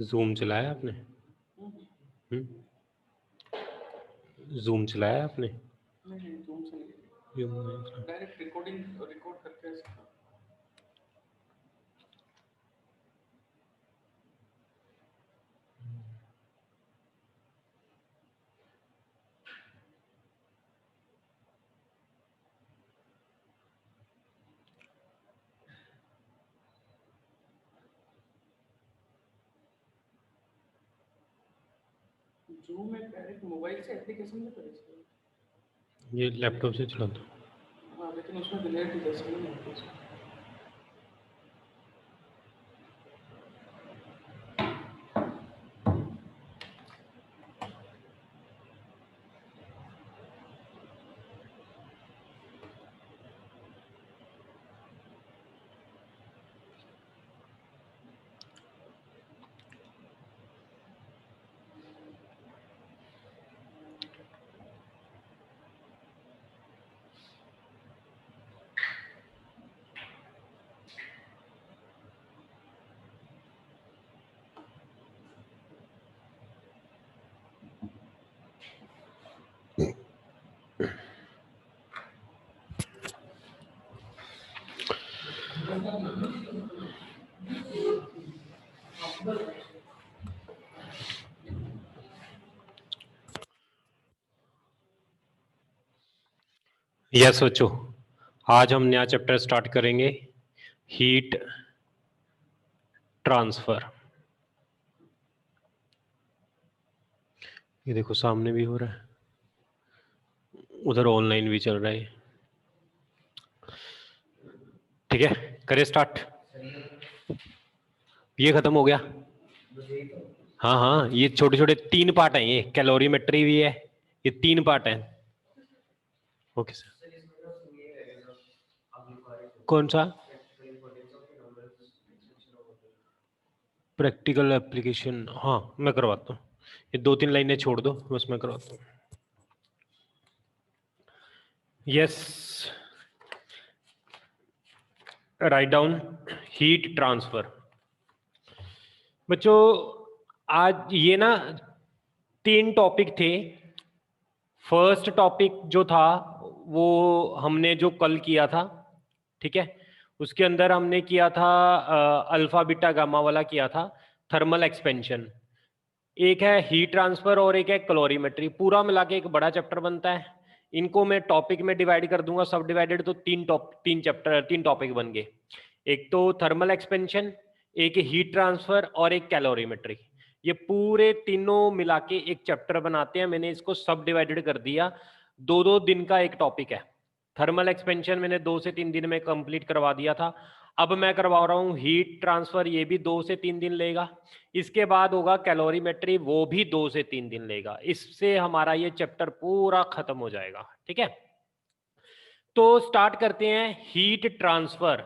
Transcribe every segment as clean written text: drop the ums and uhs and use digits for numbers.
Zoom चलाया आपने? Zoom चलाया आपने? नहीं, जूम से नहीं, डायरेक्ट रिकॉर्ड करके ऐसे। जूम में डायरेक्ट मोबाइल से एप्लीकेशन में कर सकते हैं। ये लैपटॉप से चला दो। हाँ, लेकिन उसमें डिलीट जैसे नहीं होती है। यस बच्चों, आज हम नया चैप्टर स्टार्ट करेंगे, हीट ट्रांसफर। ये देखो सामने भी हो रहा है, उधर ऑनलाइन भी चल रहा है। ठीक है, करें स्टार्ट। ये खत्म हो गया। हाँ हाँ, ये छोटे छोटे 3 पार्ट हैं, ये कैलोरीमेट्री भी है, ये 3 पार्ट हैं। Okay sir. कौन सा? प्रैक्टिकल एप्लीकेशन, हाँ मैं करवाता हूँ। ये 2-3 लाइनें छोड़ दो, बस मैं करवाता हूँ। Yes, write down heat transfer. बच्चों आज ये ना 3 टॉपिक थे। फर्स्ट टॉपिक जो था वो हमने जो कल किया था, ठीक है, उसके अंदर हमने किया था अल्फा बीटा गामा वाला किया था, थर्मल एक्सपेंशन। एक है हीट ट्रांसफर और एक है कैलोरीमेट्री, पूरा मिला के एक बड़ा चैप्टर बनता है। इनको मैं टॉपिक में डिवाइड कर दूंगा, सब डिवाइडेड, तो 3 टॉपिक बन गए। एक तो थर्मल एक्सपेंशन, एक हीट ट्रांसफर और एक कैलोरीमेट्री। ये पूरे तीनों मिला के एक चैप्टर बनाते हैं। मैंने इसको सब डिवाइडेड कर दिया, 2-2 दिन का एक टॉपिक है। थर्मल एक्सपेंशन मैंने 2 से 3 दिन में कंप्लीट करवा दिया था। अब मैं करवा रहा हूँ हीट ट्रांसफर, ये भी 2 से 3 दिन लेगा। इसके बाद होगा कैलोरीमेट्री, वो भी 2 से 3 दिन लेगा। इससे हमारा ये चैप्टर पूरा खत्म हो जाएगा। ठीक है, तो स्टार्ट करते हैं हीट ट्रांसफर।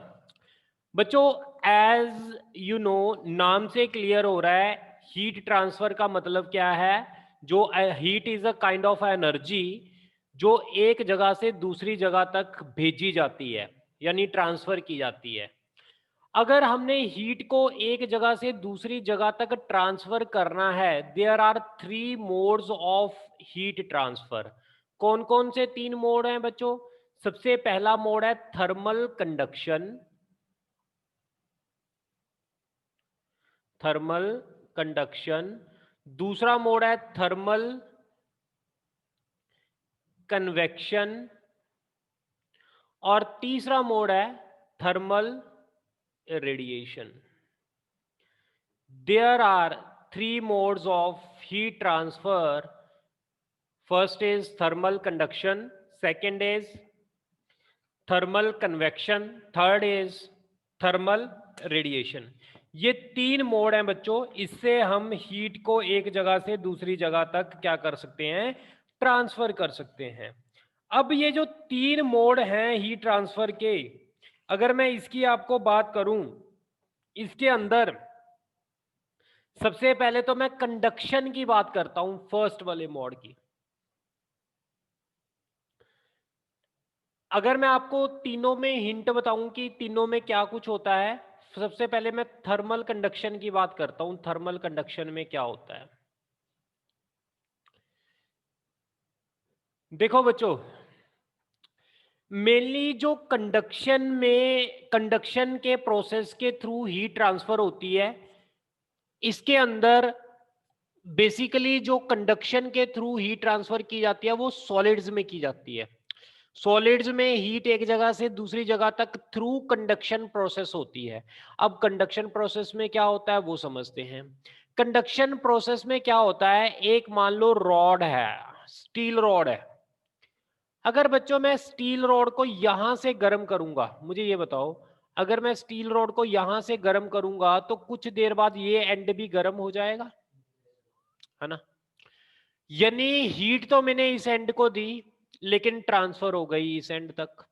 बच्चों एज यू नो, नाम से क्लियर हो रहा है हीट ट्रांसफर का मतलब क्या है। जो heat is a kind of energy जो एक जगह से दूसरी जगह तक भेजी जाती है, यानी ट्रांसफर की जाती है। अगर हमने हीट को एक जगह से दूसरी जगह तक ट्रांसफर करना है, there are 3 modes of heat transfer. कौन कौन से 3 मोड हैं बच्चों? सबसे पहला मोड है थर्मल कंडक्शन, थर्मल कंडक्शन। दूसरा मोड है थर्मल कन्वेक्शन और तीसरा मोड है thermal radiation. There are 3 modes of heat transfer. First is thermal conduction, second is thermal convection, third is thermal radiation. ये 3 मोड हैं बच्चों, इससे हम हीट को एक जगह से दूसरी जगह तक क्या कर सकते हैं? ट्रांसफर कर सकते हैं। अब ये जो 3 मोड हैं हीट ट्रांसफर के, अगर मैं इसकी आपको बात करूं, इसके अंदर सबसे पहले तो मैं कंडक्शन की बात करता हूं, फर्स्ट वाले मोड की। अगर मैं आपको तीनों में हिंट बताऊं कि तीनों में क्या कुछ होता है। सबसे पहले मैं थर्मल कंडक्शन की बात करता हूं। थर्मल कंडक्शन में क्या होता है, देखो बच्चों, मेनली जो कंडक्शन के प्रोसेस के थ्रू हीट ट्रांसफर होती है, इसके अंदर बेसिकली जो कंडक्शन के थ्रू हीट ट्रांसफर की जाती है वो सॉलिड्स में की जाती है। सॉलिड्स में हीट एक जगह से दूसरी जगह तक थ्रू कंडक्शन प्रोसेस होती है। अब कंडक्शन प्रोसेस में क्या होता है वो समझते हैं। कंडक्शन प्रोसेस में क्या होता है, एक मान लो रॉड है, स्टील रॉड है। अगर बच्चों मैं स्टील रॉड को यहां से गर्म करूंगा, मुझे ये बताओ, अगर मैं स्टील रॉड को यहां से गर्म करूंगा तो कुछ देर बाद ये एंड भी गर्म हो जाएगा, है ना। यानी हीट तो मैंने इस एंड को दी लेकिन ट्रांसफर हो गई इस एंड तक।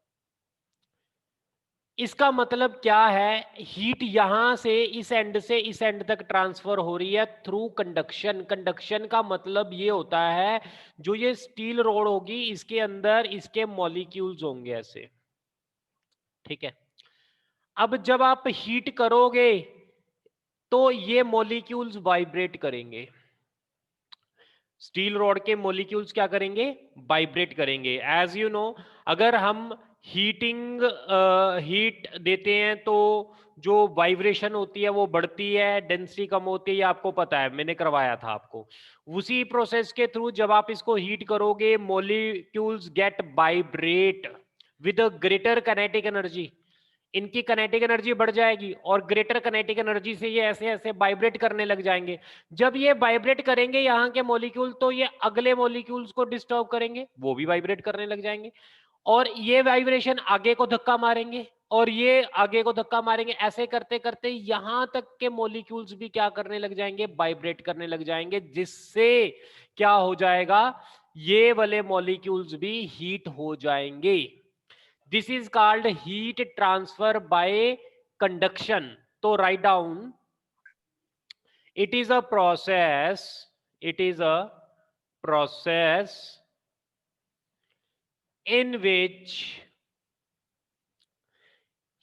इसका मतलब क्या है, हीट यहां से इस एंड से इस एंड तक ट्रांसफर हो रही है थ्रू कंडक्शन। कंडक्शन का मतलब ये होता है, जो ये स्टील रॉड होगी इसके अंदर इसके मॉलिक्यूल्स होंगे ऐसे, ठीक है। अब जब आप हीट करोगे तो ये मॉलिक्यूल्स वाइब्रेट करेंगे। स्टील रॉड के मॉलिक्यूल्स क्या करेंगे, वाइब्रेट करेंगे। एज यू नो, अगर हम हीट देते हैं तो जो वाइब्रेशन होती है वो बढ़ती है, डेंसिटी कम होती है, ये आपको पता है, मैंने करवाया था आपको। उसी प्रोसेस के थ्रू जब आप इसको हीट करोगे, molecules get vibrate with a greater kinetic energy. इनकी काइनेटिक एनर्जी बढ़ जाएगी और ग्रेटर काइनेटिक एनर्जी से ये ऐसे ऐसे वाइब्रेट करने लग जाएंगे। जब ये वाइब्रेट करेंगे यहाँ के मॉलिक्यूल, तो ये अगले मॉलिक्यूल्स को डिस्टर्ब करेंगे, वो भी वाइब्रेट करने लग जाएंगे, और ये वाइब्रेशन आगे को धक्का मारेंगे और ये आगे को धक्का मारेंगे। ऐसे करते करते यहां तक के मॉलिक्यूल्स भी क्या करने लग जाएंगे, वाइब्रेट करने लग जाएंगे, जिससे क्या हो जाएगा, ये वाले मॉलिक्यूल्स भी हीट हो जाएंगे। This is called heat transfer by conduction. So write down, it is a process, it is a process in which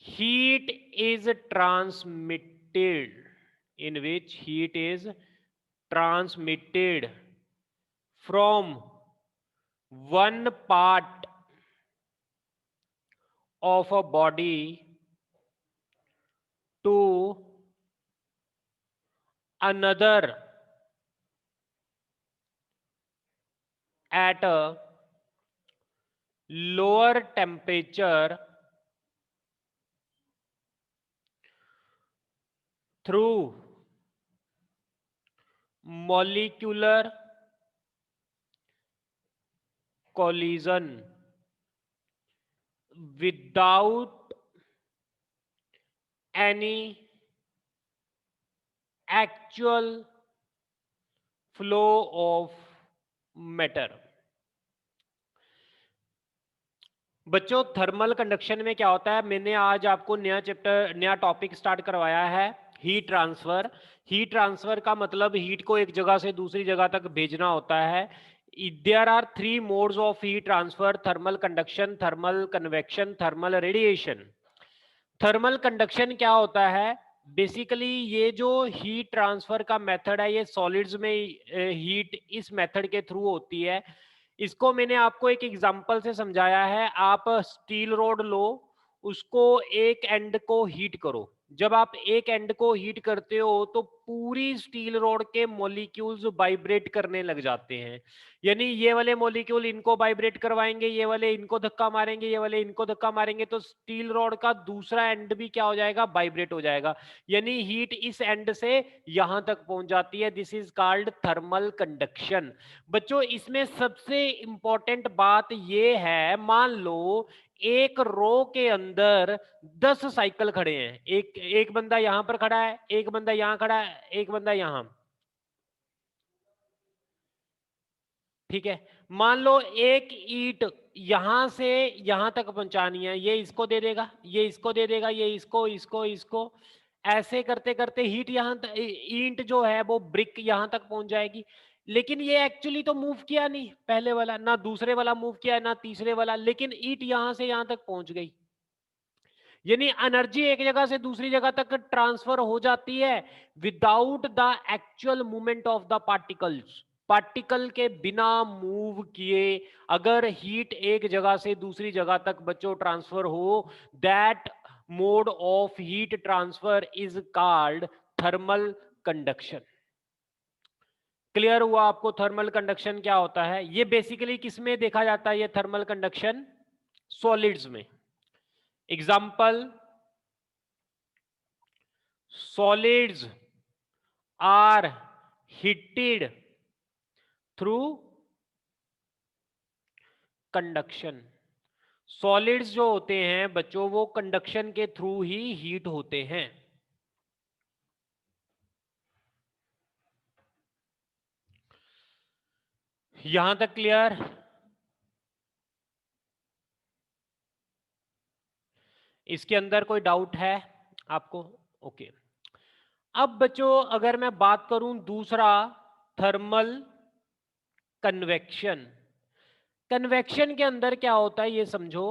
heat is transmitted, in which heat is transmitted from one part of a body to another at a lower temperature through molecular collision without any actual flow of matter। बच्चों, thermal conduction में क्या होता है, मैंने आज आपको नया chapter, नया टॉपिक स्टार्ट करवाया है, हीट ट्रांसफर। हीट ट्रांसफर का मतलब हीट को एक जगह से दूसरी जगह तक भेजना होता है। There are 3 modes of heat transfer: thermal conduction, thermal convection, thermal radiation. Thermal conduction क्या होता है, बेसिकली ये जो हीट ट्रांसफर का मेथड है, ये सॉलिड्स में हीट इस मेथड के थ्रू होती है। इसको मैंने आपको एक एग्जांपल से समझाया है। आप स्टील रॉड लो, उसको एक एंड को हीट करो। जब आप एक एंड को हीट करते हो तो पूरी स्टील रॉड के मॉलिक्यूल्स वाइब्रेट करने लग जाते हैं। यानी ये वाले मॉलिक्यूल इनको वाइब्रेट करवाएंगे, ये वाले इनको धक्का मारेंगे, ये वाले इनको धक्का मारेंगे, तो स्टील रॉड का दूसरा एंड भी क्या हो जाएगा, वाइब्रेट हो जाएगा। यानी हीट इस एंड से यहां तक पहुंच जाती है। This is called thermal conduction. बच्चों, इसमें सबसे इंपॉर्टेंट बात ये है, मान लो एक रो के अंदर 10 साइकिल खड़े हैं। एक बंदा यहां पर खड़ा है, एक बंदा यहां खड़ा है, एक बंदा यहां, ठीक है। मान लो एक ईंट यहां से यहां तक पहुंचानी है, ये इसको दे देगा, ये इसको दे देगा, ये इसको इसको इसको, ऐसे करते करते हीट यहां ईंट जो है वो ब्रिक यहां तक पहुंच जाएगी। लेकिन ये एक्चुअली तो मूव किया नहीं, पहले वाला ना दूसरे वाला मूव किया ना तीसरे वाला, लेकिन ईंट यहां से यहां तक पहुंच गई। यानी एनर्जी एक जगह से दूसरी जगह तक ट्रांसफर हो जाती है without the actual movement of the particles. Particle के बिना मूव किए अगर हीट एक जगह से दूसरी जगह तक बच्चों ट्रांसफर हो, that mode of heat transfer is called thermal conduction. Clear हुआ आपको थर्मल कंडक्शन क्या होता है? ये बेसिकली किसमें देखा जाता है ये थर्मल कंडक्शन? सॉलिड्स में। Example, solids are heated through conduction। Solids जो होते हैं बच्चों वो कंडक्शन के थ्रू ही हीट होते हैं। यहां तक क्लियर? इसके अंदर कोई डाउट है आपको? ओके। अब बच्चों अगर मैं बात करूं दूसरा, थर्मल कन्वेक्शन। कन्वेक्शन के अंदर क्या होता है ये समझो।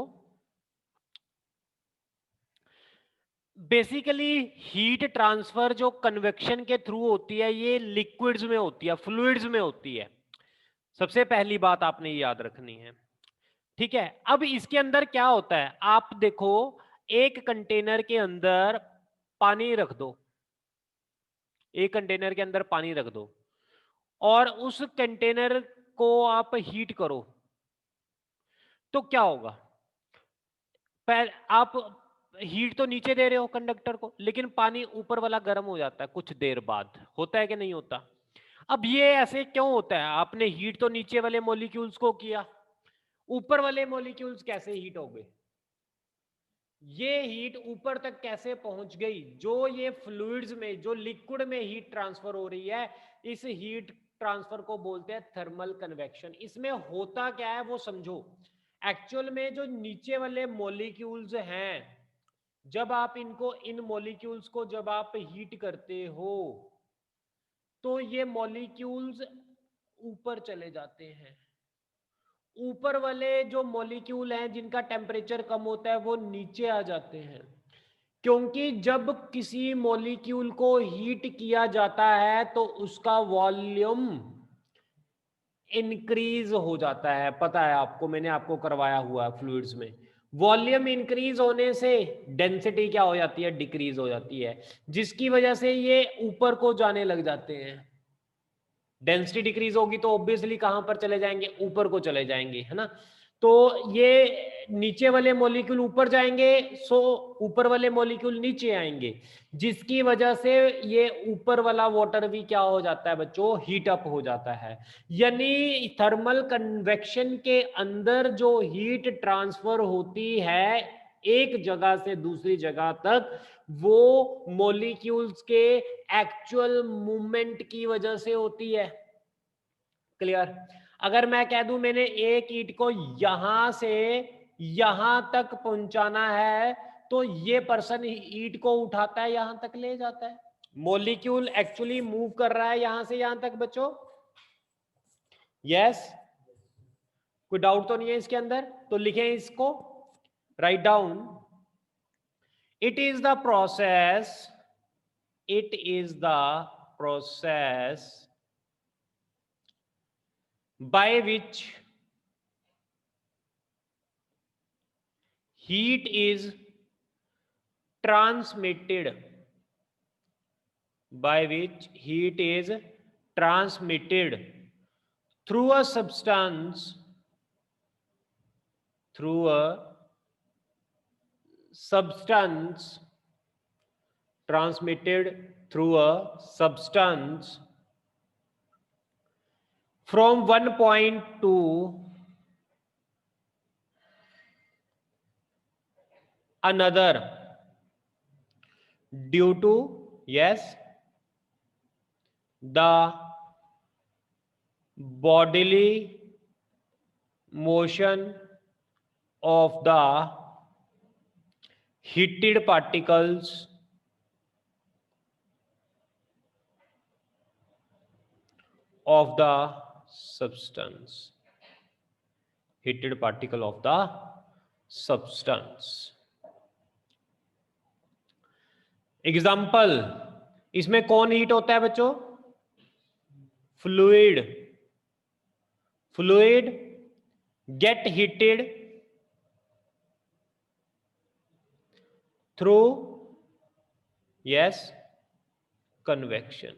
बेसिकली हीट ट्रांसफर जो कन्वेक्शन के थ्रू होती है ये लिक्विड्स में होती है, फ्लूइड्स में होती है। सबसे पहली बात आपने ये याद रखनी है, ठीक है। अब इसके अंदर क्या होता है, आप देखो एक कंटेनर के अंदर पानी रख दो, एक कंटेनर के अंदर पानी रख दो और उस कंटेनर को आप हीट करो तो क्या होगा? पहले आप हीट तो नीचे दे रहे हो कंडक्टर को, लेकिन पानी ऊपर वाला गर्म हो जाता है कुछ देर बाद, होता है कि नहीं होता? अब ये ऐसे क्यों होता है? आपने हीट तो नीचे वाले मॉलिक्यूल्स को किया, ऊपर वाले मॉलिक्यूल्स कैसे हीट हो गए? ये हीट ऊपर तक कैसे पहुंच गई? जो ये फ्लूइड्स में, जो लिक्विड में हीट ट्रांसफर हो रही है, इस हीट ट्रांसफर को बोलते हैं थर्मल कन्वेक्शन। इसमें होता क्या है वो समझो। एक्चुअल में जो नीचे वाले मॉलिक्यूल्स हैं, जब आप इनको, इन मॉलिक्यूल्स को जब आप हीट करते हो तो ये मॉलिक्यूल्स ऊपर चले जाते हैं। ऊपर वाले जो मॉलिक्यूल हैं जिनका टेम्परेचर कम होता है वो नीचे आ जाते हैं, क्योंकि जब किसी मॉलिक्यूल को हीट किया जाता है तो उसका वॉल्यूम इंक्रीज हो जाता है। पता है आपको, मैंने आपको करवाया हुआ है फ्लूइड्स में। वॉल्यूम इंक्रीज होने से डेंसिटी क्या हो जाती है? डिक्रीज हो जाती है, जिसकी वजह से ये ऊपर को जाने लग जाते हैं। डेंसिटी डिक्रीज होगी तो ऑब्वियसली कहां पर चले जाएंगे? ऊपर को चले जाएंगे, है ना। तो ये नीचे वाले मॉलिक्यूल ऊपर जाएंगे, सो ऊपर वाले मॉलिक्यूल नीचे आएंगे, जिसकी वजह से ये ऊपर वाला वाटर भी क्या हो जाता है बच्चों? हीट अप हो जाता है। यानी थर्मल कन्वेक्शन के अंदर जो हीट ट्रांसफर होती है एक जगह से दूसरी जगह तक, वो मॉलिक्यूल्स के एक्चुअल मूवमेंट की वजह से होती है। क्लियर? अगर मैं कह दूं मैंने एक ईंट को यहां से यहां तक पहुंचाना है, तो ये पर्सन ईंट को उठाता है, यहां तक ले जाता है। मॉलिक्यूल एक्चुअली मूव कर रहा है यहां से यहां तक बच्चों। यस? कोई डाउट तो नहीं है इसके अंदर? तो लिखें इसको, write down. It is the process, it is the process by which heat is transmitted, by which heat is transmitted through a substance, through a substance, transmitted through a substance from one point to another due to, yes, the bodily motion of the heated particles of the substance, heated particle of the substance। Example, इसमें कौन heat होता है बच्चों? Fluid. Fluid gate heated through yes convection.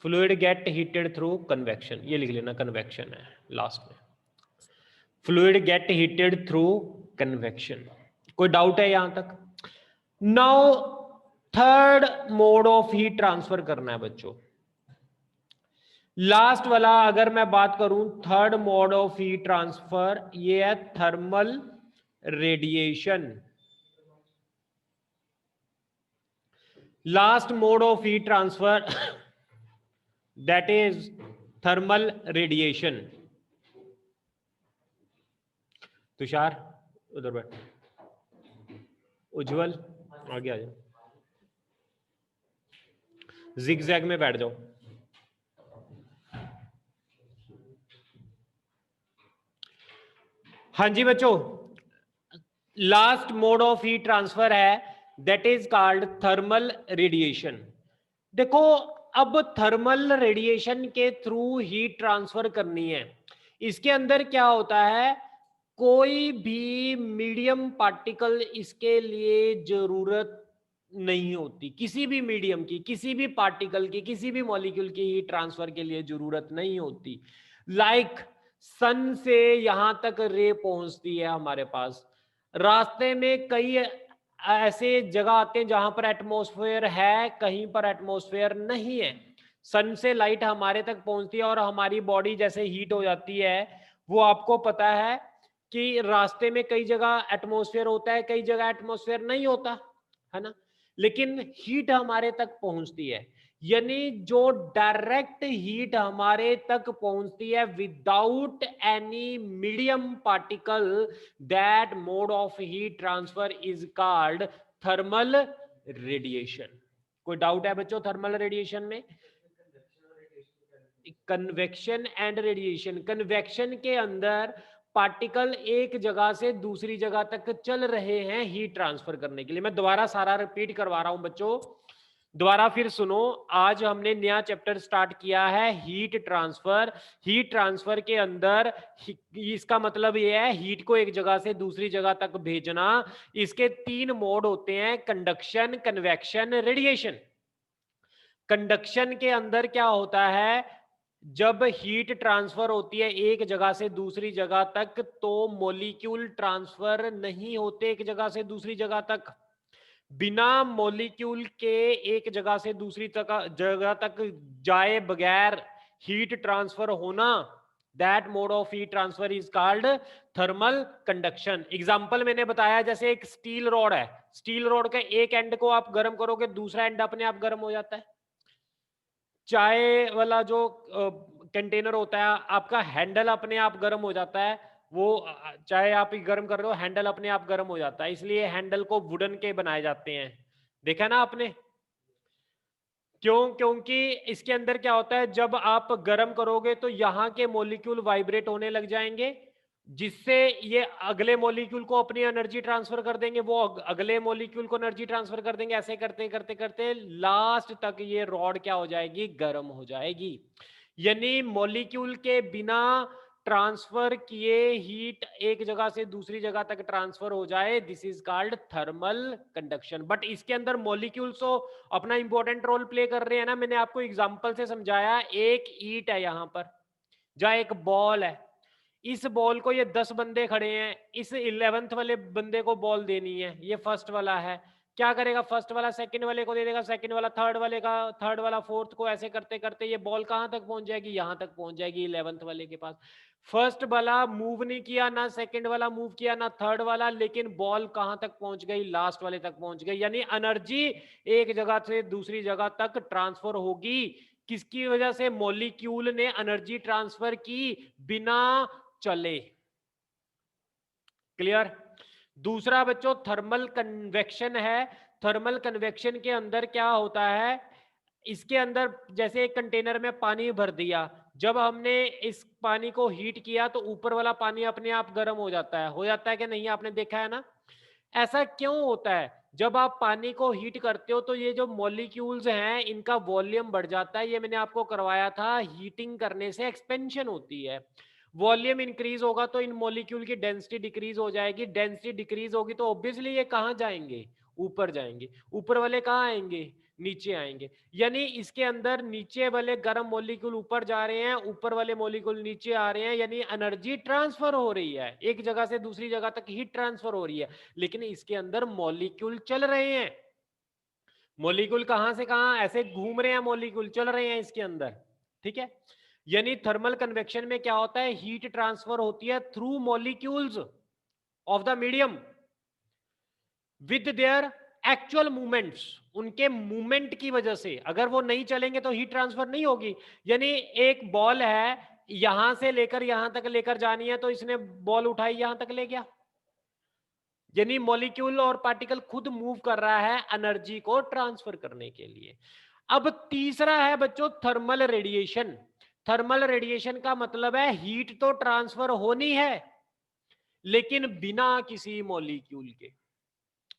Fluid gate heated through convection, ये लिख लेना, convection है last में। Fluid gate heated through convection. कोई डाउट है यहां तक? Now third mode of heat transfer करना है बच्चों। लास्ट वाला अगर मैं बात करूं, third mode of heat transfer, ये है thermal radiation. Last mode of heat transfer that is thermal radiation. Tushar उधर बैठ, उज्जवल आगे आ जाओ, जिगजैग में बैठ जाओ। हाँ जी बच्चों, last mode of heat transfer है that is called thermal radiation. देखो, अब थर्मल रेडिएशन के थ्रू हीट ट्रांसफर करनी है। इसके अंदर क्या होता है, कोई भी मीडियम पार्टिकल इसके लिए जरूरत नहीं होती, किसी भी मीडियम की, किसी भी पार्टिकल की, किसी भी मॉलिक्यूल की हीट ट्रांसफर के लिए जरूरत नहीं होती। लाइक सन से यहां तक रे पहुंचती है हमारे पास, रास्ते में कई ऐसे जगह आते हैं जहां पर एटमॉस्फेयर है, कहीं पर एटमॉस्फेयर नहीं है। सन से लाइट हमारे तक पहुंचती है और हमारी बॉडी जैसे हीट हो जाती है, वो आपको पता है कि रास्ते में कई जगह एटमॉस्फेयर होता है, कई जगह एटमॉस्फेयर नहीं होता है ना, लेकिन हीट हमारे तक पहुंचती है। यानी जो डायरेक्ट हीट हमारे तक पहुंचती है without any medium particle, that mode of heat transfer is called thermal radiation. कोई डाउट है बच्चों थर्मल रेडिएशन में? कन्वेक्शन एंड रेडिएशन, कन्वेक्शन के अंदर पार्टिकल एक जगह से दूसरी जगह तक चल रहे हैं हीट ट्रांसफर करने के लिए। मैं दोबारा सारा रिपीट करवा रहा हूं बच्चों, दोबारा फिर सुनो। आज हमने नया चैप्टर स्टार्ट किया है हीट ट्रांसफर। हीट ट्रांसफर के अंदर इसका मतलब यह है हीट को एक जगह से दूसरी जगह तक भेजना। इसके तीन मोड होते हैं, कंडक्शन, कन्वेक्शन, रेडिएशन। कंडक्शन के अंदर क्या होता है, जब हीट ट्रांसफर होती है एक जगह से दूसरी जगह तक, तो मॉलिक्यूल ट्रांसफर नहीं होते एक जगह से दूसरी जगह तक। बिना मॉलिक्यूल के एक जगह से दूसरी जगह तक जाए बगैर हीट ट्रांसफर होना, that mode of heat transfer is called thermal conduction. Example मैंने बताया, जैसे एक स्टील रॉड है, स्टील रॉड के एक एंड को आप गर्म करोगे, दूसरा एंड अपने आप गर्म हो जाता है। चाय वाला जो कंटेनर होता है, आपका हैंडल अपने आप गर्म हो जाता है। वो चाहे आप गर्म कर रहे हो, हैंडल अपने आप गर्म हो जाता है, इसलिए हैंडल को वुडन के बनाए जाते हैं। देखा ना आपने? क्यों? क्योंकि इसके अंदर क्या होता है, जब आप गर्म करोगे तो यहाँ के मॉलिक्यूल वाइब्रेट होने लग जाएंगे, जिससे ये अगले मॉलिक्यूल को अपनी एनर्जी ट्रांसफर कर देंगे, वो अगले मॉलिक्यूल को एनर्जी ट्रांसफर कर देंगे। ऐसे करते करते करते लास्ट तक ये रॉड क्या हो जाएगी, गर्म हो जाएगी। यानी मॉलिक्यूल के बिना ट्रांसफर किए हीट एक जगह से दूसरी जगह तक ट्रांसफर हो जाए, this is called thermal conduction. But इसके अंदर मॉलिक्यूल्स तो अपना इंपॉर्टेंट रोल प्ले कर रहे हैं ना। मैंने आपको एग्जांपल से समझाया, एक ईट है यहां पर, जहां एक बॉल है, इस बॉल को ये 10 बंदे खड़े हैं, इस 11th वाले बंदे को बॉल देनी है, ये फर्स्ट वाला है, क्या करेगा, फर्स्ट वाला सेकंड वाले को दे देगा, सेकंड वाला थर्ड वाले का, थर्ड वाला फोर्थ को, ऐसे करते करते ये बॉल कहां तक पहुंच जाएगी, यहां तक पहुंच जाएगी 11th वाले के पास। फर्स्ट वाला मूव नहीं किया, ना सेकंड वाला मूव किया, ना थर्ड वाला, लेकिन बॉल कहां तक पहुंच गई, लास्ट वाले तक पहुंच गई। यानी एनर्जी एक जगह से दूसरी जगह तक ट्रांसफर होगी, किसकी वजह से, मॉलिक्यूल ने एनर्जी ट्रांसफर की बिना चले। क्लियर? दूसरा बच्चों थर्मल कन्वेक्शन है। थर्मल कन्वेक्शन के अंदर क्या होता है, इसके अंदर जैसे एक कंटेनर में पानी भर दिया, जब हमने इस पानी को हीट किया तो ऊपर वाला पानी अपने आप गर्म हो जाता है कि नहीं? आपने देखा है ना? ऐसा क्यों होता है? जब आप पानी को हीट करते हो तो ये जो मॉलिक्यूल्स हैं इनका वॉल्यूम बढ़ जाता है। ये मैंने आपको करवाया था, हीटिंग करने से एक्सपेंशन होती है। वॉल्यूम इंक्रीज होगा तो इन मॉलिक्यूल की डेंसिटी डिक्रीज हो जाएगी। डेंसिटी डिक्रीज होगी तो ऑब्वियसली ये कहाँ जाएंगे, ऊपर जाएंगे। ऊपर वाले कहाँ आएंगे, नीचे आएंगे। यानी इसके अंदर नीचे वाले गर्म मॉलिक्यूल ऊपर जा रहे हैं, ऊपर वाले मॉलिक्यूल नीचे आ रहे हैं, यानी एनर्जी ट्रांसफर हो रही है, एक जगह से दूसरी जगह तक हीट ट्रांसफर हो रही है। लेकिन इसके अंदर मॉलिक्यूल चल रहे हैं। मॉलिक्यूल कहां से कहां ऐसे घूम रहे हैं, मॉलिक्यूल चल रहे हैं इसके अंदर, ठीक है। यानी थर्मल कन्वेक्शन में क्या होता है, हीट ट्रांसफर होती है through molecules of the medium with their actual movements. उनके मूवमेंट की वजह से, अगर वो नहीं चलेंगे तो हीट ट्रांसफर नहीं होगी। यानी एक बॉल है, यहां से लेकर यहां तक लेकर जानी है, तो इसने बॉल उठाई यहां तक ले गया। यानी मॉलिक्यूल और पार्टिकल खुद मूव कर रहा है एनर्जी को ट्रांसफर करने के लिए। अब तीसरा है बच्चों थर्मल रेडिएशन। थर्मल रेडिएशन का मतलब है हीट तो ट्रांसफर होनी है लेकिन बिना किसी मॉलिक्यूल के,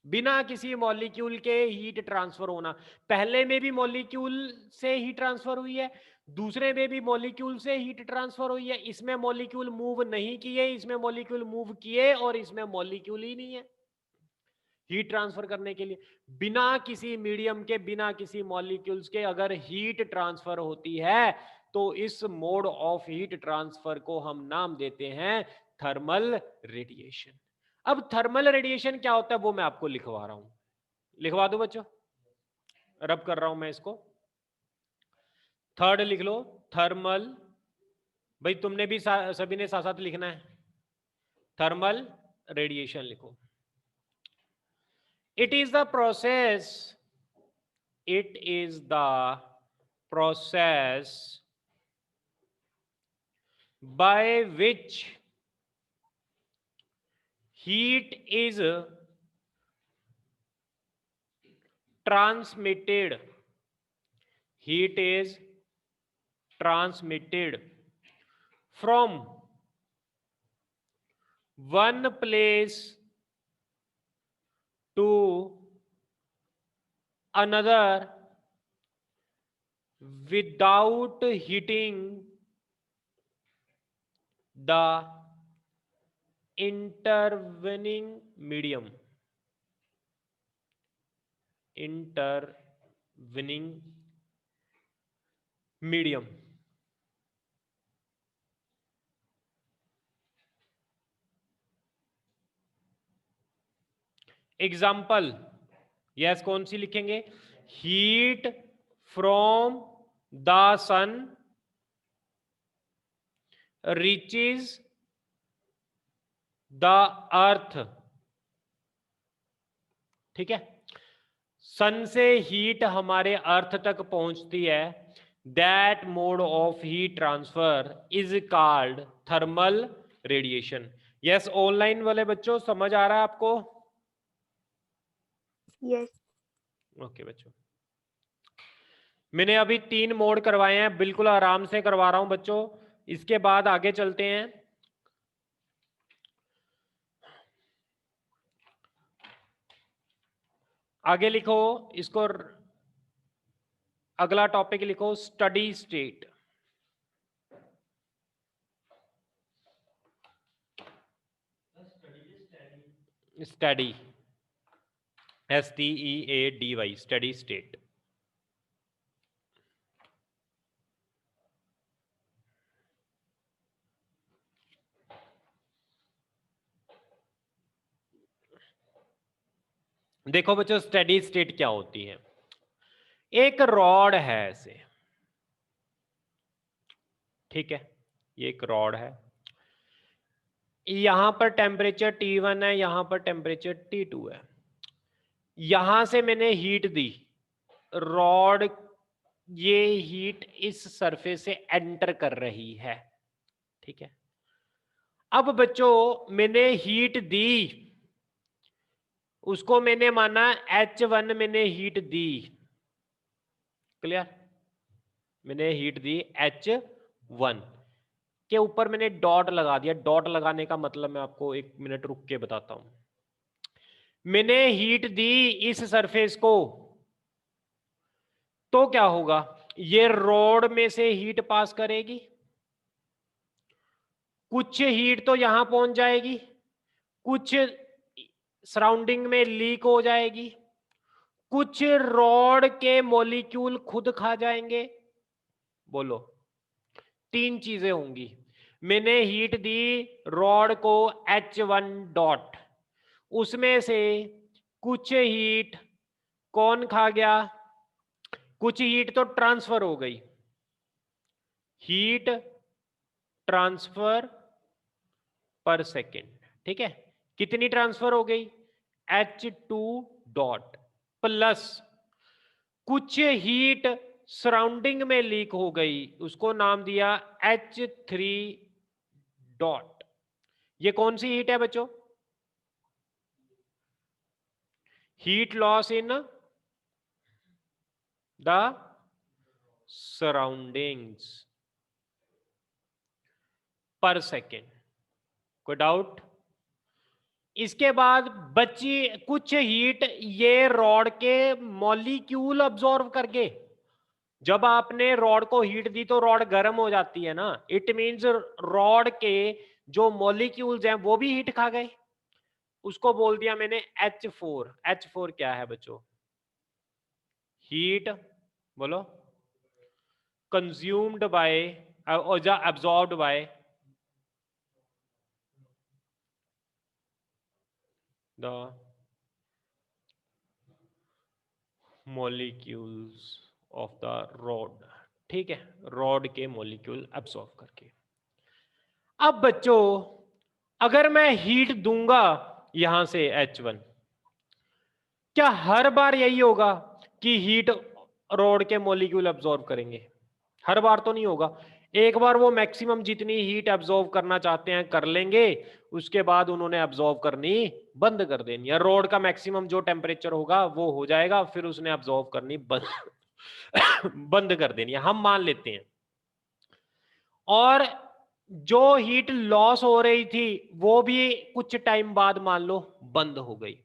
बिना किसी मॉलिक्यूल के हीट ट्रांसफर होना। पहले में भी मॉलिक्यूल से हीट ट्रांसफर हुई है, दूसरे में भी मॉलिक्यूल से हीट ट्रांसफर हुई है। इसमें मॉलिक्यूल मूव नहीं किए, इसमें मॉलिक्यूल मूव किए, और इसमें मॉलिक्यूल ही नहीं है हीट ट्रांसफर करने के लिए। बिना किसी मीडियम के, बिना किसी मॉलिक्यूल्स के अगर हीट ट्रांसफर होती है तो इस मोड ऑफ हीट ट्रांसफर को हम नाम देते हैं थर्मल रेडिएशन। अब थर्मल रेडिएशन क्या होता है वो मैं आपको लिखवा रहा हूं, लिखवा दो बच्चों, रब कर रहा हूं मैं इसको। थर्ड लिख लो, थर्मल, भाई तुमने भी सभी ने साथ साथ लिखना है, थर्मल रेडिएशन लिखो। It is the process, it is the process by which heat is transmitted, heat is transmitted from one place to another without hitting the intervening medium, intervening medium। Example, yes कौन सी लिखेंगे, heat from the sun reaches the earth, ठीक है। सन से heat हमारे अर्थ तक पहुंचती है, that mode of heat transfer is called thermal radiation. Yes, online वाले बच्चों समझ आ रहा है आपको? यस। ओके बच्चों, मैंने अभी 3 मोड करवाए हैं, बिल्कुल आराम से करवा रहा हूं बच्चों। इसके बाद आगे चलते हैं। आगे लिखो इसको, अगला टॉपिक लिखो steady state. Study, STEADY, steady state. देखो बच्चों स्टडी स्टेट क्या होती है। एक रॉड है ऐसे, ठीक है, ये एक रॉड है, यहां पर टेम्परेचर T1 है, यहां पर टेम्परेचर T2 है। यहां से मैंने हीट दी, रॉड ये हीट इस सरफेस से एंटर कर रही है, ठीक है। अब बच्चों मैंने हीट दी, उसको मैंने माना H1, मैंने हीट दी, क्लियर, मैंने हीट दी H1 के ऊपर मैंने डॉट लगा दिया। डॉट लगाने का मतलब मैं आपको 1 मिनट रुक के बताता हूं। मैंने हीट दी इस सरफेस को, तो क्या होगा, ये रॉड में से हीट पास करेगी, कुछ हीट तो यहां पहुंच जाएगी, कुछ सराउंडिंग में लीक हो जाएगी, कुछ रॉड के मॉलिक्यूल खुद खा जाएंगे। बोलो, तीन चीजें होंगी। मैंने हीट दी रॉड को H1 डॉट, उसमें से कुछ हीट कौन खा गया, कुछ हीट तो ट्रांसफर हो गई, हीट ट्रांसफर पर सेकेंड, ठीक है, कितनी ट्रांसफर हो गई, H2 डॉट, प्लस कुछ हीट सराउंडिंग में लीक हो गई, उसको नाम दिया H3 डॉट। ये कौन सी हीट है बच्चों, heat loss in the surroundings पर सेकेंड। कोई डाउट? इसके बाद बची कुछ हीट ये रॉड के मॉलिक्यूल अब्सॉर्ब करके, जब आपने रॉड को हीट दी तो रॉड गर्म हो जाती है ना, इट मींस रॉड के जो मॉलिक्यूल्स हैं वो भी हीट खा गए, उसको बोल दिया मैंने H4। H4 क्या है बच्चों, हीट, बोलो, consumed by absorbed by the molecules of the rod, ठीक है, रॉड के मॉलिक्यूल एब्सॉर्ब करके। अब बच्चों अगर मैं हीट दूंगा यहां से H1, क्या हर बार यही होगा कि हीट रॉड के मॉलिक्यूल एब्सॉर्ब करेंगे? हर बार तो नहीं होगा, एक बार वो मैक्सिमम जितनी हीट एब्सॉर्ब करना चाहते हैं कर लेंगे, उसके बाद उन्होंने एब्सॉर्ब करनी बंद कर देनी है, रॉड का मैक्सिमम जो टेम्परेचर होगा वो हो जाएगा, फिर उसने एब्सॉर्ब करनी बंद कर देनी है, हम मान लेते हैं। और जो हीट लॉस हो रही थी वो भी कुछ टाइम बाद मान लो बंद हो गई।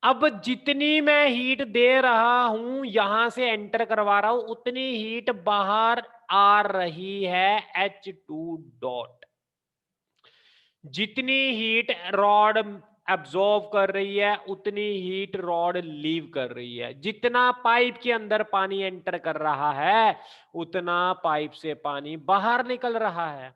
अब जितनी मैं हीट दे रहा हूं यहां से एंटर करवा रहा हूं, उतनी हीट बाहर आ रही है H2 डॉट। जितनी हीट रॉड एब्जॉर्ब कर रही है उतनी हीट रॉड लीव कर रही है। जितना पाइप के अंदर पानी एंटर कर रहा है उतना पाइप से पानी बाहर निकल रहा है,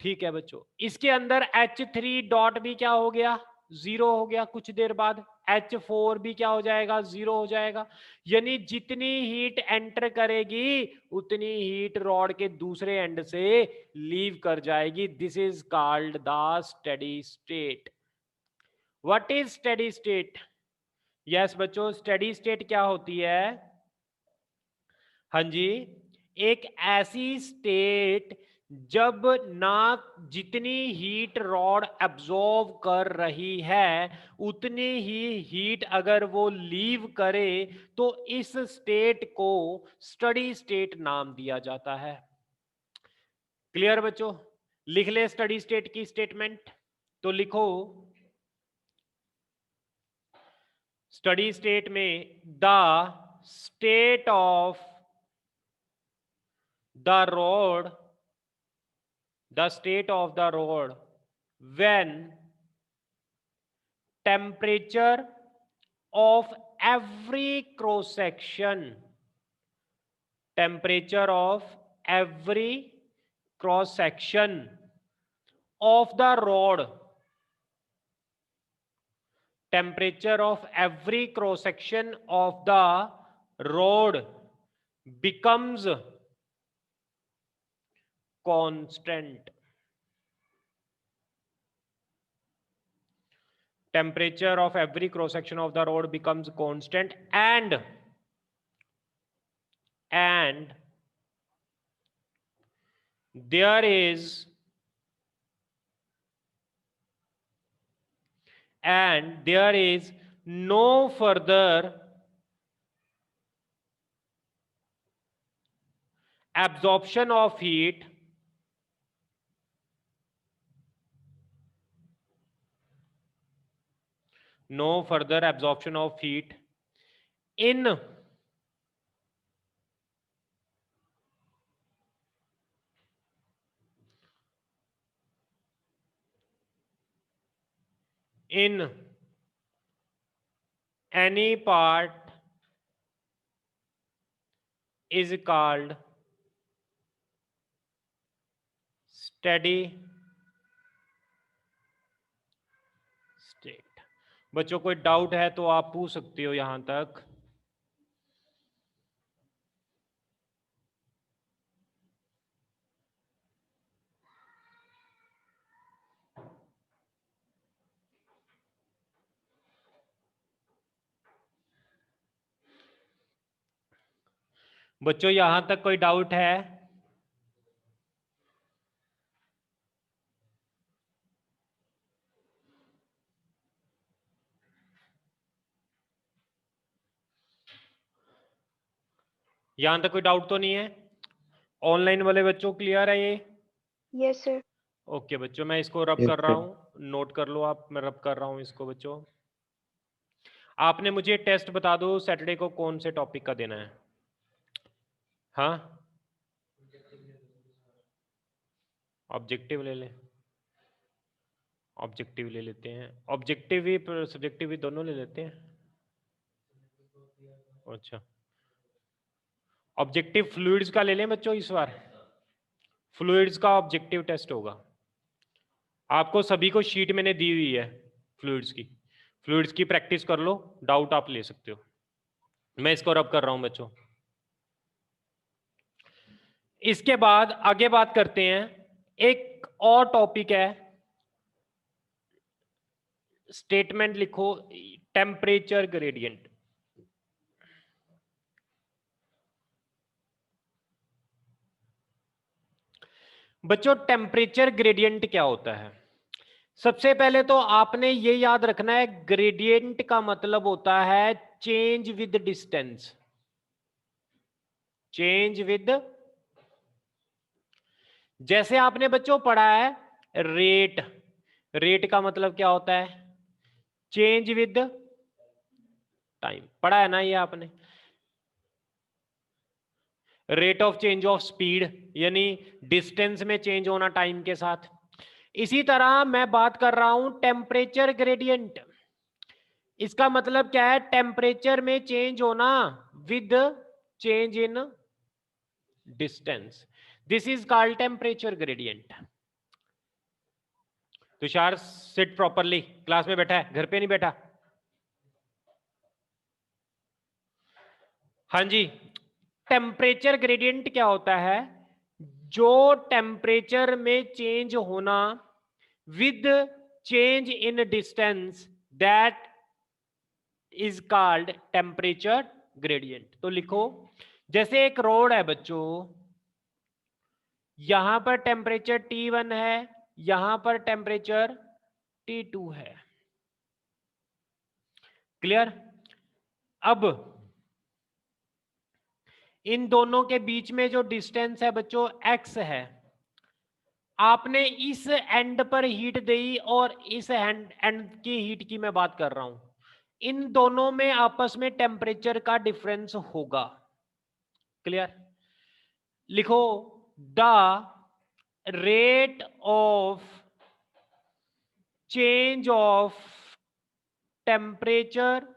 ठीक है बच्चों। इसके अंदर H3 डॉट भी क्या हो गया, जीरो हो गया, कुछ देर बाद H4 भी क्या हो जाएगा, जीरो हो जाएगा। यानी जितनी हीट एंटर करेगी उतनी हीट रॉड के दूसरे एंड से लीव कर जाएगी। This is called the steady state. What is steady state? Yes बच्चों, स्टेडी स्टेट क्या होती है, हाँ जी, एक ऐसी स्टेट जब ना जितनी हीट रॉड एब्जॉर्ब कर रही है उतनी ही हीट अगर वो लीव करे तो इस स्टेट को स्टडी स्टेट नाम दिया जाता है। क्लियर बच्चों? लिख ले स्टडी स्टेट की स्टेटमेंट, तो लिखो स्टडी स्टेट में the state of the rod, the state of the rod when temperature of every cross section, temperature of every cross section of the rod, temperature of every cross section of the rod becomes constant. Temperature of every cross section of the rod becomes constant and there is no further absorption of heat no further absorption of heat in any part is called steady state। बच्चों कोई doubt है तो आप पूछ सकते हो यहां तक। बच्चों यहां तक कोई डाउट है? यहां तक कोई डाउट तो नहीं है? ऑनलाइन वाले बच्चों क्लियर है ये? Yes sir. ओके बच्चों, मैं इसको रब Yes, कर रहा sir. हूं, नोट कर लो आप, मैं रब कर रहा हूं इसको। बच्चों आपने मुझे टेस्ट बता दो सैटरडे को कौन से टॉपिक का देना है। हाँ, ऑब्जेक्टिव ले ले, ऑब्जेक्टिव ले लेते हैं। ऑब्जेक्टिव भी सब्जेक्टिव भी दोनों ले लेते हैं। अच्छा, ऑब्जेक्टिव फ्लूइड्स का ले लें बच्चों इस बार। फ्लूइड्स का ऑब्जेक्टिव टेस्ट होगा। आपको सभी को शीट मैंने दी हुई है फ्लूइड्स की। फ्लूइड्स की प्रैक्टिस कर लो, डाउट आप ले सकते हो। मैं इसको रब कर रहा हूं बच्चों। इसके बाद आगे बात करते हैं, एक और टॉपिक है, स्टेटमेंट लिखो, टेम्परेचर ग्रेडियंट। बच्चों टेम्परेचर ग्रेडियंट क्या होता है? सबसे पहले तो आपने ये याद रखना है, ग्रेडियंट का मतलब होता है change with distance. Change with, जैसे आपने बच्चों पढ़ा है रेट, रेट का मतलब क्या होता है? चेंज विद टाइम, पढ़ा है ना ये आपने। Rate of change of speed यानी डिस्टेंस में चेंज होना टाइम के साथ। इसी तरह मैं बात कर रहा हूं टेम्परेचर ग्रेडियंट। इसका मतलब क्या है? टेम्परेचर में चेंज होना with change in distance. This is called temperature gradient. Tushar seat properly, class में बैठा है, घर पे नहीं बैठा? हाँ जी, टेम्परेचर ग्रेडियंट क्या होता है? जो टेम्परेचर में चेंज होना with change in distance, that is called temperature gradient. तो लिखो, जैसे एक रोड है बच्चों, यहां पर टेम्परेचर T1 है, यहां पर टेम्परेचर T2 है। क्लियर? अब इन दोनों के बीच में जो डिस्टेंस है बच्चों x है, आपने इस एंड पर हीट दी और इस एंड की हीट की मैं बात कर रहा हूं, इन दोनों में आपस में टेम्परेचर का डिफरेंस होगा। क्लियर? लिखो, the rate of change of temperature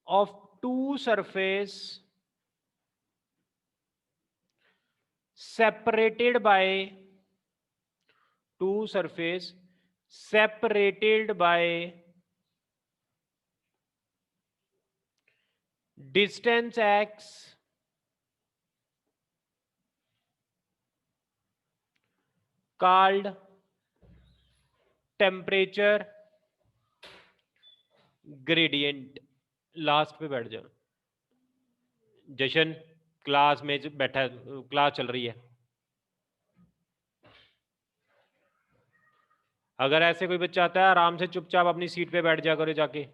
of two surface separated by distance x called temperature gradient। Last पे बैठ जाओ जशन, क्लास में बैठा है, क्लास चल रही है। अगर ऐसे कोई बच्चा आता है, आराम से चुपचाप अपनी सीट पे बैठ जा करो जाके।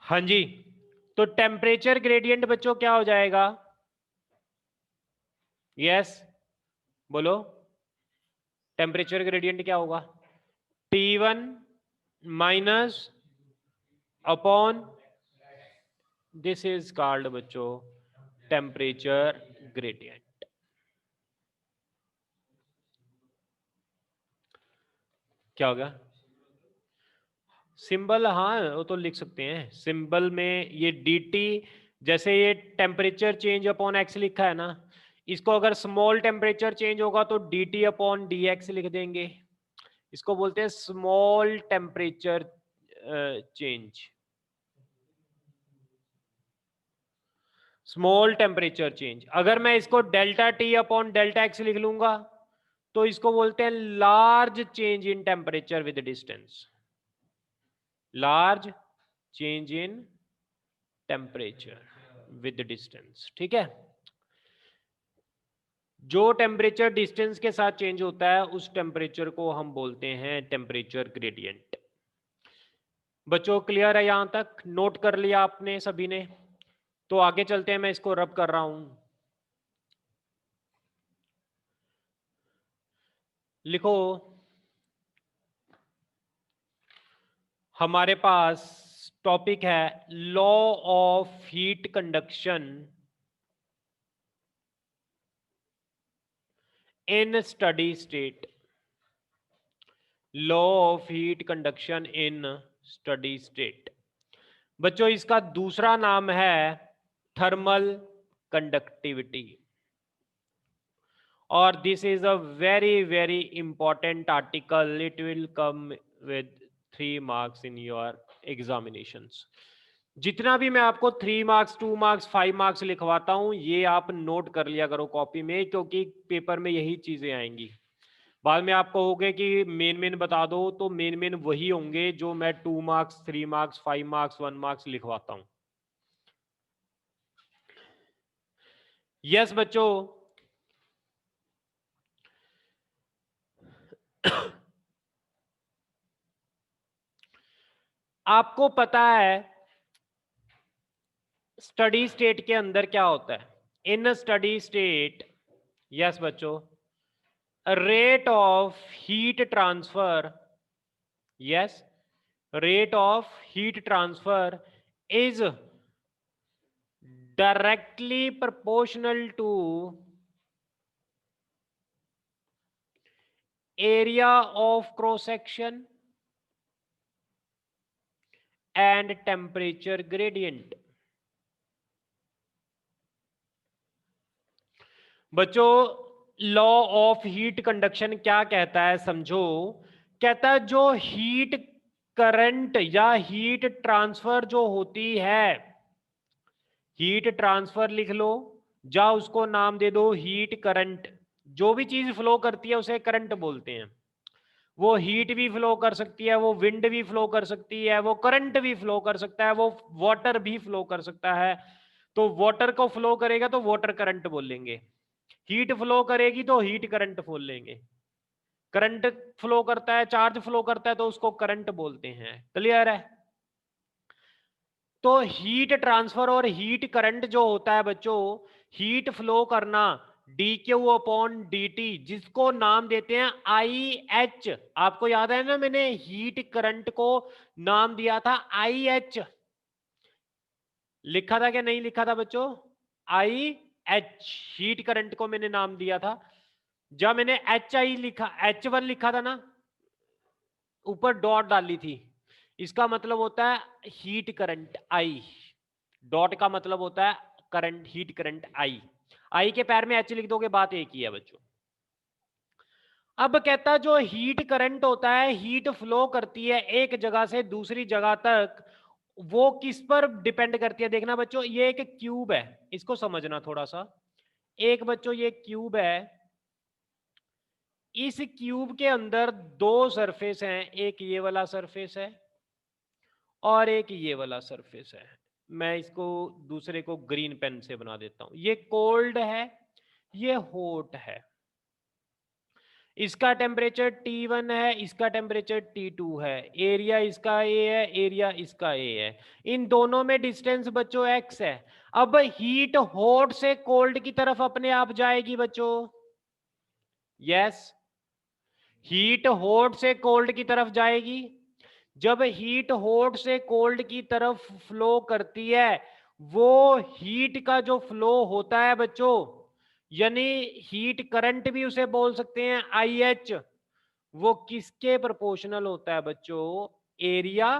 हाँ जी, तो टेम्परेचर ग्रेडियंट बच्चों क्या हो जाएगा? यस बोलो, टेम्परेचर ग्रेडियंट क्या होगा? T1 minus upon, this is called बच्चों टेम्परेचर ग्रेडियंट। क्या होगा? सिंबल, हाँ वो तो लिख सकते हैं सिंबल में, ये dt, जैसे ये टेम्परेचर चेंज अपॉन x लिखा है ना, इसको अगर स्मॉल टेम्परेचर चेंज होगा तो dt अपॉन dx लिख देंगे। इसको बोलते हैं small temperature change, small temperature change. अगर मैं इसको delta T upon delta x लिख लूंगा तो इसको बोलते हैं large change in temperature with distance, large change in temperature with distance. ठीक है, जो टेम्परेचर डिस्टेंस के साथ चेंज होता है उस टेम्परेचर को हम बोलते हैं टेम्परेचर ग्रेडियंट। बच्चों क्लियर है? यहां तक नोट कर लिया आपने सभी ने? तो आगे चलते हैं, मैं इसको रब कर रहा हूं। लिखो, हमारे पास टॉपिक है law of heat conduction in steady state, law of heat conduction in steady state. बच्चों इसका दूसरा नाम है थर्मल कंडक्टिविटी, और this is a very very important article, it will come with 3 marks in your examinations. जितना भी मैं आपको 3 मार्क्स 2 मार्क्स 5 मार्क्स लिखवाता हूं, ये आप नोट कर लिया करो कॉपी में, क्योंकि पेपर में यही चीजें आएंगी। बाद में आप कहोगे कि मेन मेन बता दो, तो मेन मेन वही होंगे जो मैं 2 मार्क्स 3 मार्क्स 5 मार्क्स 1 मार्क्स लिखवाता हूं। यस बच्चों, आपको पता है स्टडी स्टेट के अंदर क्या होता है? इन स्टडी स्टेट, यस बच्चों, rate of heat transfer, yes, rate of heat transfer is directly proportional to area of cross section and temperature gradient। बच्चों लॉ ऑफ हीट कंडक्शन क्या कहता है समझो, कहता है जो हीट करंट या हीट ट्रांसफर जो होती है, हीट ट्रांसफर लिख लो, या उसको नाम दे दो हीट करंट। जो भी चीज फ्लो करती है उसे करंट बोलते हैं। वो हीट भी फ्लो कर सकती है, वो विंड भी फ्लो कर सकती है, वो करंट भी फ्लो कर सकता है, वो वाटर भी फ्लो कर सकता है। तो वाटर को फ्लो करेगा तो वाटर करंट बोलेंगे, हीट फ्लो करेगी तो हीट करंट बोल लेंगे, करंट फ्लो करता है, चार्ज फ्लो करता है तो उसको करंट बोलते हैं। क्लियर है? तो हीट ट्रांसफर और हीट करंट जो होता है बच्चों, हीट फ्लो करना D Q upon D T, जिसको नाम देते हैं आई एच। आपको याद है ना, मैंने हीट करंट को नाम दिया था आई एच, लिखा था क्या नहीं लिखा था बच्चों? आई एच, हीट करंट को मैंने नाम दिया था। जब मैंने एच आई लिखा, H1 लिखा था ना, ऊपर डॉट डाली थी, इसका मतलब होता है हीट करंट आई, डॉट का मतलब होता है करंट, हीट करंट आई, आई के पैर में एच लिख दोगे, बात एक ही है बच्चों। अब कहता है जो हीट करंट होता है, हीट फ्लो करती है एक जगह से दूसरी जगह तक, वो किस पर डिपेंड करती है? देखना बच्चों, ये एक क्यूब है, इसको समझना थोड़ा सा। एक बच्चों ये क्यूब है, इस क्यूब के अंदर दो सरफेस हैं, एक ये वाला सरफेस है और एक ये वाला सरफेस है। मैं इसको दूसरे को ग्रीन पेन से बना देता हूं। ये कोल्ड है, ये हॉट है। इसका टेम्परेचर T1 है, इसका टेम्परेचर T2 है, एरिया इसका A है, एरिया इसका A है, इन दोनों में डिस्टेंस बच्चों x है। अब हीट हॉट से कोल्ड की तरफ अपने आप जाएगी बच्चों, यस, हीट हॉट से कोल्ड की तरफ जाएगी। जब हीट हॉट से कोल्ड की तरफ फ्लो करती है, वो हीट का जो फ्लो होता है बच्चों, यानी हीट करंट भी उसे बोल सकते हैं IH, वो किसके प्रोपोर्शनल होता है बच्चों, एरिया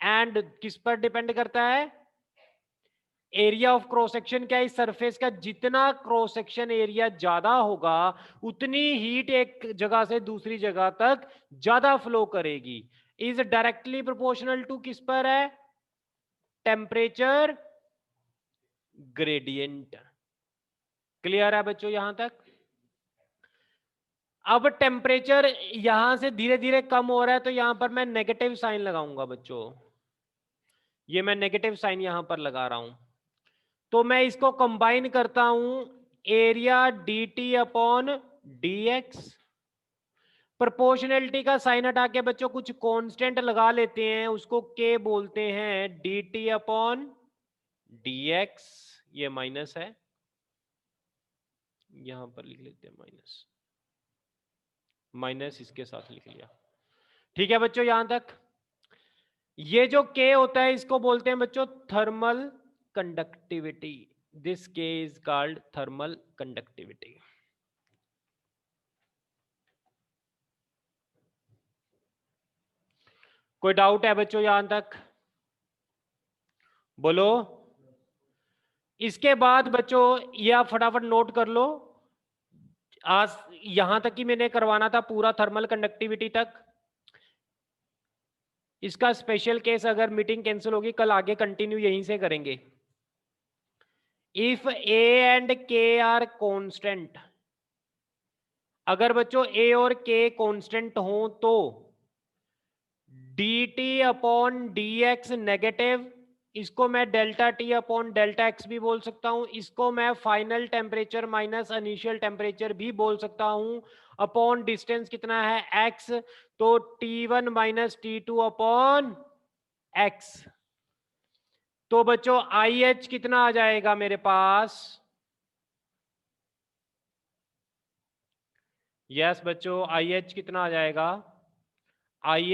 एंड किस पर डिपेंड करता है, एरिया ऑफ क्रॉस सेक्शन। क्या इस सरफेस का जितना क्रॉस सेक्शन एरिया ज्यादा होगा, उतनी हीट एक जगह से दूसरी जगह तक ज्यादा फ्लो करेगी। इज डायरेक्टली प्रोपोर्शनल टू किस पर है, टेम्परेचर ग्रेडियंट। क्लियर है बच्चों यहां तक? अब टेम्परेचर यहां से धीरे धीरे कम हो रहा है, तो यहां पर मैं नेगेटिव साइन लगाऊंगा बच्चों, ये मैं नेगेटिव साइन यहां पर लगा रहा हूं। तो मैं इसको कंबाइन करता हूं, area dt upon dx। Proportionality का साइन हटा के बच्चों कुछ कांस्टेंट लगा लेते हैं, उसको k बोलते हैं, dt अपॉन dx। ये माइनस है, यहां पर लिख लेते हैं माइनस, माइनस इसके साथ लिख लिया। ठीक है बच्चों यहां तक? ये जो k होता है इसको बोलते हैं बच्चों thermal conductivity. This k is called thermal conductivity. कोई डाउट है बच्चों यहां तक? बोलो। इसके बाद बच्चों ये आप फटाफट नोट कर लो, आज यहां तक ही मैंने करवाना था पूरा थर्मल कंडक्टिविटी तक। इसका स्पेशल केस अगर मीटिंग कैंसिल होगी कल आगे कंटिन्यू यहीं से करेंगे। If a and k R constant, अगर बच्चों a और k कांस्टेंट हो तो dt अपॉन dx नेगेटिव, इसको मैं delta T upon delta x भी बोल सकता हूं, इसको मैं final temperature minus initial temperature भी बोल सकता हूं, अपॉन डिस्टेंस कितना है x, तो T1 minus T2 upon x। तो बच्चों IH कितना आ जाएगा मेरे पास, यस बच्चों IH कितना आ जाएगा, IH